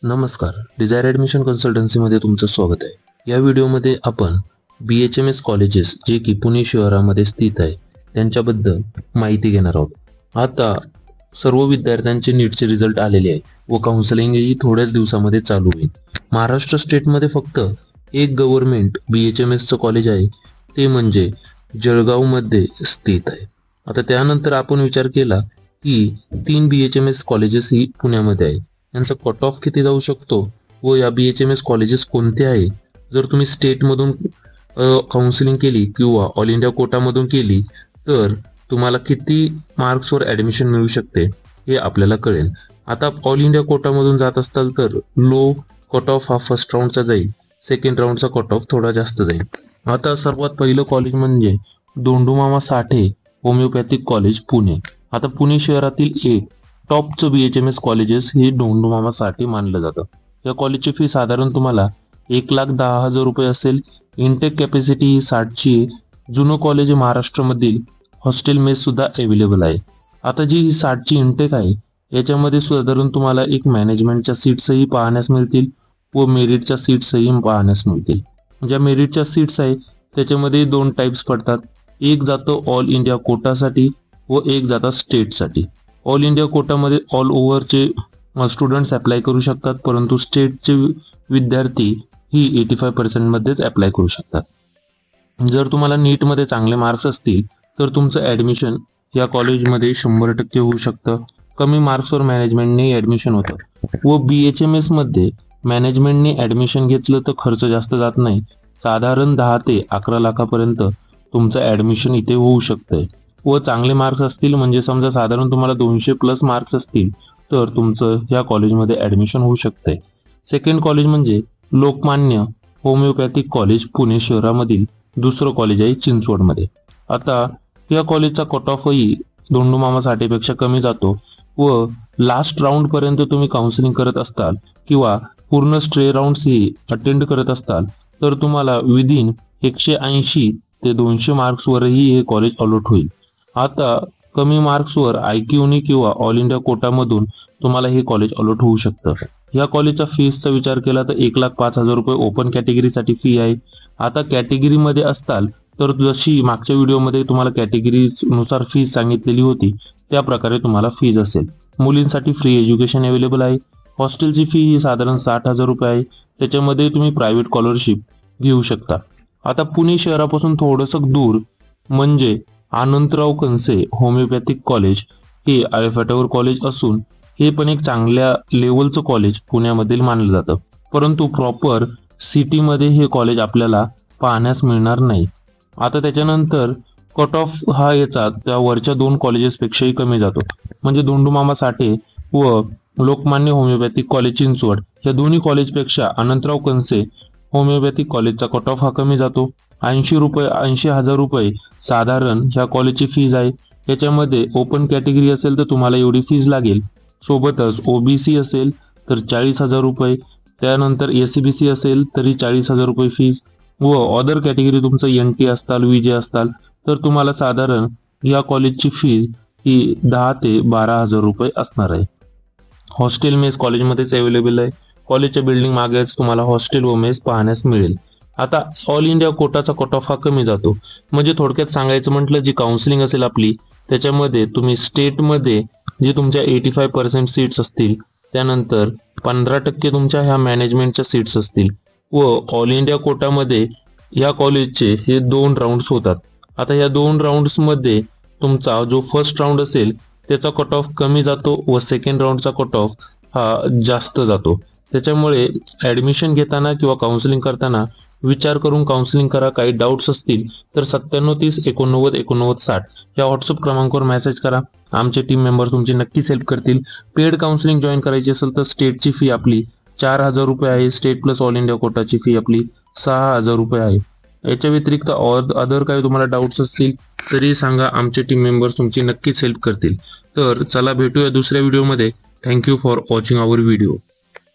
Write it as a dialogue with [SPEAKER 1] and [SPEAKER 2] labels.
[SPEAKER 1] नमस्कार, Dzire admission कन्सल्टन्सीमध्ये तुमचं स्वागत आहे। या व्हिडिओमध्ये आपण BHMS कॉलेजेस जे की पुणे शहरामध्ये स्थित आहे त्यांच्याबद्दल माहिती घेणार आहोत। आता सर्व विद्यार्थ्यांचे नीटचे रिझल्ट आलेले आहे व काउन्सिलिंगही थोड्याच दिवसामध्ये चालू होईल। महाराष्ट्र स्टेटमध्ये फक्त एक गव्हर्नमेंट BHMSचं कॉलेज आहे, ते म्हणजे जळगावमध्ये स्थित आहे। आता त्यानंतर आपण विचार केला की 3 BHMS कॉलेजेस ही पुण्यामध्ये आहे, यांचा कट ऑफ किती जाऊ शकतो व या BHMS कॉलेजेस कोणते आहे। जर तुम्ही स्टेटमधून काउन्सिलिंग केली किंवा ऑल इंडिया कोटामधून केली तर तुम्हाला किती मार्क्सवर ॲडमिशन मिळू शकते हे आपल्याला कळेल। आता ऑल इंडिया कोटामधून जात असाल तर लो कट ऑफ हा फर्स्ट राऊंडचा जाईल, सेकंड राऊंडचा कट ऑफ थोडा जास्त जाईल। आता सर्वात पहिलं कॉलेज म्हणजे धोंडूमामा साठे होमिओपॅथिक कॉलेज पुणे। आता पुणे शहरातील एक टॉपचं BHMS कॉलेजेस हे धोंडूमामा साठे मानलं जातं। या कॉलेजची फी साधारण तुम्हाला 1,10,000 रुपये असेल। इनटेक कॅपॅसिटी ही 60ची। जुनं कॉलेज महाराष्ट्रामधील हॉस्टेल मेस सुद्धा अवेलेबल आहे। आता जी ही 60ची इनटेक आहे याच्यामध्ये साधारण तुम्हाला एक मॅनेजमेंटच्या सीट्सही पाहण्यास मिळतील व मेरिटच्या सीट्सही पाहण्यास मिळतील। ज्या मेरिटच्या सीट्स आहे त्याच्यामध्ये 2 टाइप्स पडतात, एक जातो ऑल इंडिया कोटासाठी व एक जातात स्टेटसाठी। ऑल इंडिया कोटामध्ये ऑल ओव्हरचे स्टुडंट्स अप्लाय करू शकतात, परंतु स्टेटचे विद्यार्थी ही 85% मध्येच अप्लाय करू शकतात। जर तुम्हाला नीटमध्ये चांगले मार्क्स असतील तर तुमचं ॲडमिशन या कॉलेजमध्ये 100% होऊ शकतं। कमी मार्क्सवर मॅनेजमेंटने ॲडमिशन होतं व BHMS मध्ये मॅनेजमेंटने ॲडमिशन घेतलं तर खर्च जास्त जात नाही, साधारण 10 ते 11 लाखापर्यंत तुमचं ॲडमिशन इथे होऊ शकतंय। व चांगले मार्क्स असतील म्हणजे समजा साधारण तुम्हाला 200+ मार्क्स असतील तर तुमचं या कॉलेजमध्ये ॲडमिशन होऊ शकतंय। सेकंड कॉलेज म्हणजे लोकमान्य होमिओपॅथिक कॉलेज पुणे शहरामधील दुसरं कॉलेज आहे चिंचवडमध्ये। आता या कॉलेजचा कट ऑफही धोंडूमामा साठेपेक्षा कमी जातो व लास्ट राऊंड पर्यंत तुम्ही काउन्सिलिंग करत असताल किंवा पूर्ण स्ट्रे राऊंड्स ही अटेंड करत असताल तर तुम्हाला विदिन 180 ते 200 मार्क्सवरही हे कॉलेज अलॉट होईल। आता कमी मार्क्सवर IQने किंवा ऑल इंडिया कोटामधून तुम्हाला हे कॉलेज अलॉट होऊ शकतं। या कॉलेजच्या फीसचा विचार केला तर 1,05,000 रुपये ओपन कॅटेगरीसाठी फी आहे। आता कॅटेगरीमध्ये असताल तर जशी मागच्या व्हिडिओमध्ये तुम्हाला कॅटेगरीनुसार फीस सांगितलेली होती त्या प्रकारे तुम्हाला फीज असेल। मुलींसाठी फ्री एज्युकेशन अवेलेबल आहे। हॉस्टेलची फी ही साधारण 60,000 रुपये आहे, त्याच्यामध्ये तुम्ही प्रायव्हेट स्कॉलरशिप घेऊ शकता। आता पुणे शहरापासून थोडंसं दूर म्हणजे अनंतराव कनसे होमिओपॅथिक कॉलेज हे अल्फाटावर कॉलेज असून हे पण एक चांगल्या लेवलचं कॉलेज पुण्यामधील मानलं जातं, परंतु प्रॉपर सिटीमध्ये हे कॉलेज आपल्याला पाहण्यास मिळणार नाही। आता त्याच्यानंतर कट ऑफ हा याचा त्या वरच्या 2 कॉलेजेसपेक्षाही कमी जातो, म्हणजे धोंडूमामा साठे व लोकमान्य होमिओपॅथिक कॉलेज चिंचवड या दोन्ही कॉलेजपेक्षा अनंतराव कनसे होमिओपॅथिक कॉलेजचा कट ऑफ हा कमी जातो। 80,000 रुपये साधारण ह्या कॉलेजची फीज आहे। याच्यामध्ये ओपन कॅटेगरी असेल तर तुम्हाला एवढी फीज लागेल, सोबतच OBC असेल तर 40,000 रुपये, त्यानंतर SCBC असेल तरी 40,000 रुपये फीज व अदर कॅटेगरी तुमचं NT असताल VJ असताल तर तुम्हाला साधारण या कॉलेजची फीज ही 10 ते 12,000 रुपये असणार आहे। हॉस्टेल मेस कॉलेजमध्येच अवेलेबल आहे। कॉलेजच्या बिल्डिंग मागेच तुम्हाला हॉस्टेल व मेस पाहण्यास मिळेल। आता ऑल इंडिया कोटाचा कट ऑफ हा कमी जातो, म्हणजे थोडक्यात सांगायचं म्हटलं जी काउन्सिलिंग असेल आपली त्याच्यामध्ये तुम्ही स्टेटमध्ये जे तुमच्या 85% सीट्स असतील, त्यानंतर 15% तुमच्या ह्या मॅनेजमेंटच्या सीट्स असतील व ऑल इंडिया कोटामध्ये या कॉलेजचे हे 2 राऊंड्स होतात। आता या 2 राऊंड्समध्ये तुमचा जो फर्स्ट राऊंड असेल त्याचा कट ऑफ कमी जातो व सेकंड राऊंडचा कट ऑफ हा जास्त जातो। त्याच्यामुळे ॲडमिशन घेताना किंवा काउन्सिलिंग करताना विचार करून काउन्सिलिंग करा। काही डाऊट्स असतील तर 9730 89 89 60 या व्हॉट्सअप क्रमांकावर मेसेज करा, आमचे टीम मेंबर तुमची नक्कीच हेल्प करतील। पेड काउन्सिलिंग जॉईन करायची असेल तर स्टेटची फी आपली 4,000 रुपये आहे, स्टेट प्लस ऑल इंडिया कोटाची फी आपली 6,000 रुपये आहे। याच्या व्यतिरिक्त अदर काही तुम्हाला डाऊट्स असतील तरी सांगा, आमचे टीम मेंबर्स तुमची नक्कीच हेल्प करतील। तर चला भेटूया दुसऱ्या व्हिडिओमध्ये। Thank you for watching our video.